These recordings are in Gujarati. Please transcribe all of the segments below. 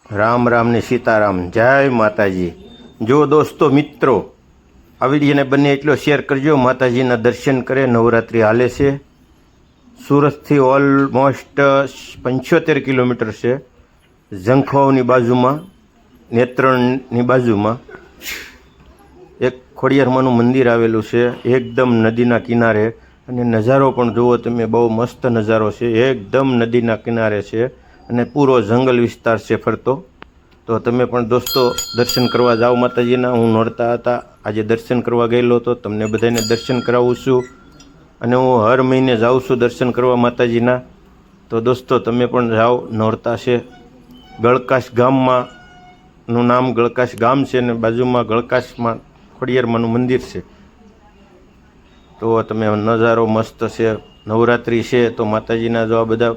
રામ રામ ને સીતારામ, જય માતાજી। જો દોસ્તો મિત્રો, આ વિડીયોને બને એટલો શેર કરજો। માતાજીના દર્શન કરે। નવરાત્રિ હાલે છે। સુરતથી ઓલમોસ્ટ 75 કિલોમીટર છે। ઝંખવાવની બાજુમાં, નેત્રણની બાજુમાં એક ખોડિયારમાંનું મંદિર આવેલું છે, એકદમ નદીના કિનારે। અને નજારો પણ જુઓ તમે, બહુ મસ્ત નજારો છે। એકદમ નદીના કિનારે છે અને પૂરો જંગલ વિસ્તાર છે ફરતો। તો તમે પણ દોસ્તો દર્શન કરવા જાઓ માતાજીના। હું નોરતા હતા, આજે દર્શન કરવા ગયેલો હતો, તમને બધાને દર્શન કરાવું છું। અને હું હર મહિને જાઉં છું દર્શન કરવા માતાજીના। તો દોસ્તો તમે પણ જાઓ। નોરતા છે, ગળકાશ ગામમાં નું નામ ગળકાશ ગામ છે ને બાજુમાં ગળકાશમાં ખોડિયારમાંનું મંદિર છે। તો તમે નજારો મસ્ત છે। નવરાત્રિ છે તો માતાજીના જો આ બધા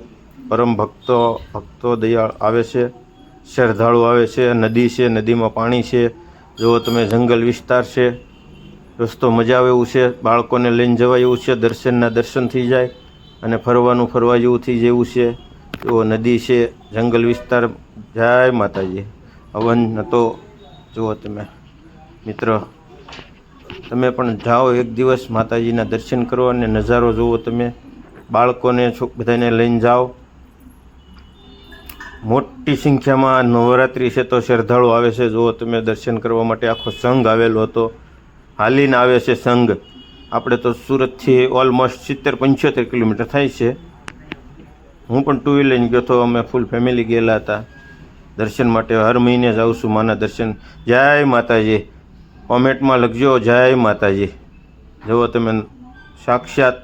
પરમ ભક્તો દયાળ આવે છે, શ્રદ્ધાળુ આવે છે। નદી છે, નદીમાં પાણી છે, જો તમે જંગલ વિસ્તાર છે દોસ્તો, મજા આવે એવું છે। બાળકોને લઈને જવાય એવું છે, દર્શનના દર્શન થઈ જાય અને ફરવાનું ફરવા જેવું થઈ જેવું છે। જો નદી છે, જંગલ વિસ્તાર। જય માતાજી। હવન તો જુઓ તમે મિત્રો, તમે પણ જાઓ એક દિવસ માતાજીના દર્શન કરો અને નજારો જુઓ તમે। બાળકોને બધાને લઈને જાઓ। મોટી સંખ્યામાં નવરાત્રિ છે તો શ્રદ્ધાળુ આવે છે। જુઓ તમે દર્શન કરવા માટે આખો સંઘ આવેલો હતો, હાલીને આવે છે સંઘ। આપણે તો સુરતથી ઓલમોસ્ટ 70-75 કિલોમીટર થાય છે। હું પણ ટુ વ્હીલર લઈને ગયો હતો, અમે ફૂલ ફેમિલી ગયેલા હતા દર્શન માટે। હર મહિને જાઉં છું માના દર્શન। જય માતાજી। કોમેન્ટમાં લખજો જય માતાજી। જુઓ તમે સાક્ષાત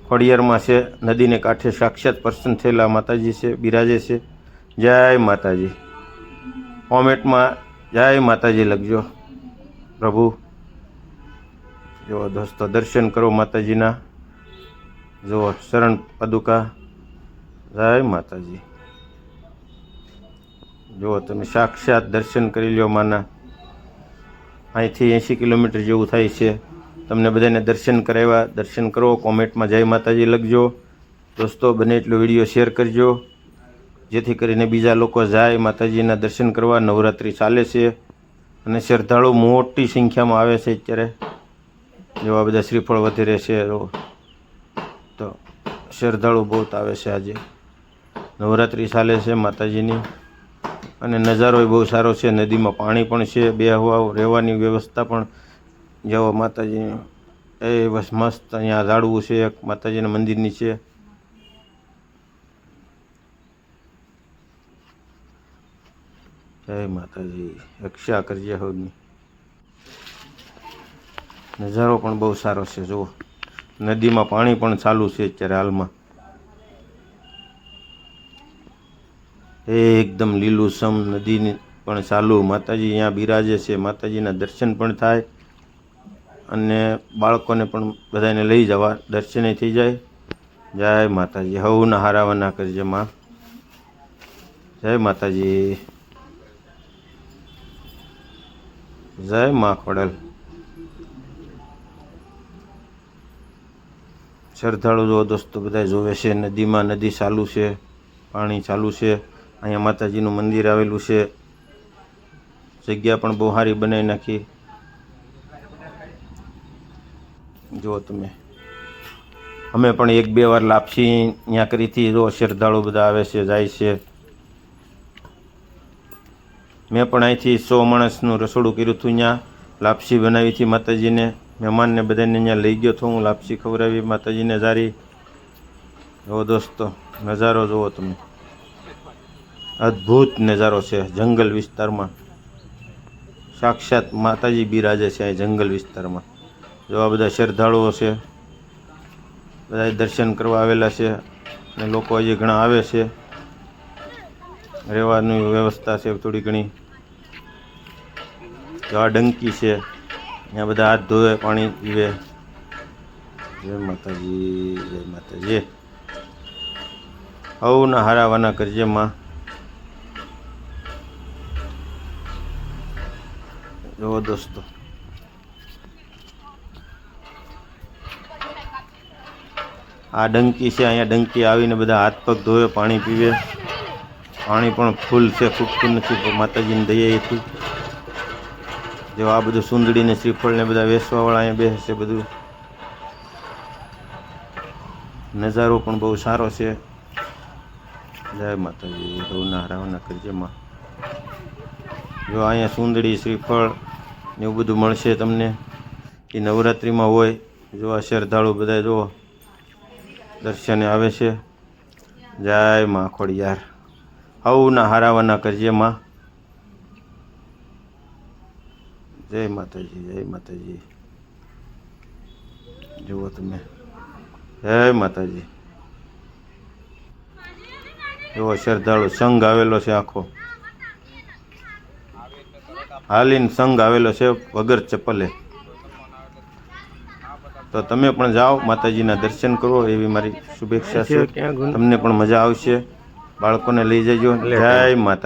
ખોડિયારમાં છે, નદીને કાંઠે સાક્ષાત પ્રસન્ન થયેલા માતાજી છે, બિરાજે છે। જય માતાજી। કોમેન્ટમાં જય માતાજી લખજો પ્રભુ। જો દોસ્તો દર્શન કરો માતાજીના। જુઓ શરણ પાદુકા। જય માતાજી। જુઓ તમે સાક્ષાત દર્શન કરી લ્યો માના। અહીંથી 80 કિલોમીટર જેવું થાય છે। તમને બધાને દર્શન કરાવ્યા, દર્શન કરો। કોમેન્ટમાં જય માતાજી લખજો દોસ્તો। બને એટલો વિડીયો શેર કરજો જેથી કરીને બીજા લોકો જાય માતાજીના દર્શન કરવા। નવરાત્રિ ચાલે છે અને શ્રદ્ધાળુ મોટી સંખ્યામાં આવે છે અત્યારે। જેવા બધા શ્રીફળ વધેરે છે તો શ્રદ્ધાળુ બહુ આવે છે આજે। નવરાત્રિ ચાલે છે માતાજીની અને નજારો બહુ સારો છે। નદીમાં પાણી પણ છે, બેહવા રહેવાની વ્યવસ્થા પણ જેવો માતાજી એ બસ મસ્ત। અહીંયા ઝાડવું છે એક માતાજીના મંદિર નીચે। જય માતાજી। રક્ષા કરજે હોની। નજારો પણ બહુ સારો છે। જુઓ નદીમાં પાણી પણ ચાલુ છે અત્યારે હાલમાં। એકદમ લીલુંછમ નદી પણ ચાલુ। માતાજી અહીંયા બિરાજે છે, માતાજીના દર્શન પણ થાય અને બાળકોને પણ બધાને લઈ જવા, દર્શને થઈ જાય। જય માતાજી। હવના હારાવાના કરજે માં। જય માતાજી। જય માં ખોડલ। શ્રદ્ધાળુ જો દોસ્તો બધા જોવે છે। નદીમાં નદી ચાલુ છે, પાણી ચાલુ છે। અહીંયા માતાજીનું મંદિર આવેલું છે। જગ્યા પણ બહુ સારી બનાવી નાખી। જુઓ તમે, અમે પણ 1-2 વાર લાપસી અહીંયા કરી હતી। જો શ્રદ્ધાળુ બધા આવે છે, જાય છે। મેં પણ અહીંથી 100 માણસનું રસોડું કર્યું હતું। અહીંયા લાપસી બનાવી હતી માતાજીને। મહેમાનને બધાને અહીંયા લઈ ગયો હતો હું, લાપસી ખવડાવી માતાજીને જારી। જુઓ દોસ્તો નજારો જુઓ તમે, અદ્ભુત નજારો છે। જંગલ વિસ્તારમાં સાક્ષાત માતાજી બિરાજે છે અહીં જંગલ વિસ્તારમાં। જો આ બધા શ્રદ્ધાળુઓ છે, બધા દર્શન કરવા આવેલા છે અને લોકો હજી ઘણા આવે છે। રહેવાની વ્યવસ્થા છે થોડી ઘણી। જો આ ડંકી છે, અહીંયા બધા હાથ ધોવે, પાણી પીવે। જય માતાજી। જય માતાજી। હવના હારાવાના કરજે માં। જુઓ દોસ્તો આ ડંકી છે, અહીંયા ડંકી આવીને બધા હાથ પગ ધોવે, પાણી પીવે। પાણી પણ ફૂલ છે, ખૂટતું નથી પણ માતાજીની દયાથી. જો આ બધું સુંદડી ને શ્રીફળ ને બધા વેચવાવાળા અહીંયા બેસે છે. બધું નજારો પણ બહુ સારો છે. જય માતાજી. રવના હરાવના કરજેમાં. જો અહીંયા સુંદડી શ્રીફળ ને એવું બધું મળશે તમને. એ નવરાત્રિમાં હોય. જો આ શ્રદ્ધાળુ બધા જો દર્શને આવે છે. જય માં ખોડિયાર. હવના હારાવાના કરજેમાં. જય માતાજી. જય માતાજી. જુઓ તમે. જય માતાજી. એવો શ્રદ્ધાળુ સંઘ આવેલો છે આખો. હાલીને સંઘ આવેલો છે વગર ચપ્પલે. તો તમે પણ જાઓ, માતાજીના દર્શન કરો એવી મારી શુભેચ્છા છે. તમને પણ મજા આવશે. બાળકોને લઈ જજો. જય માતા.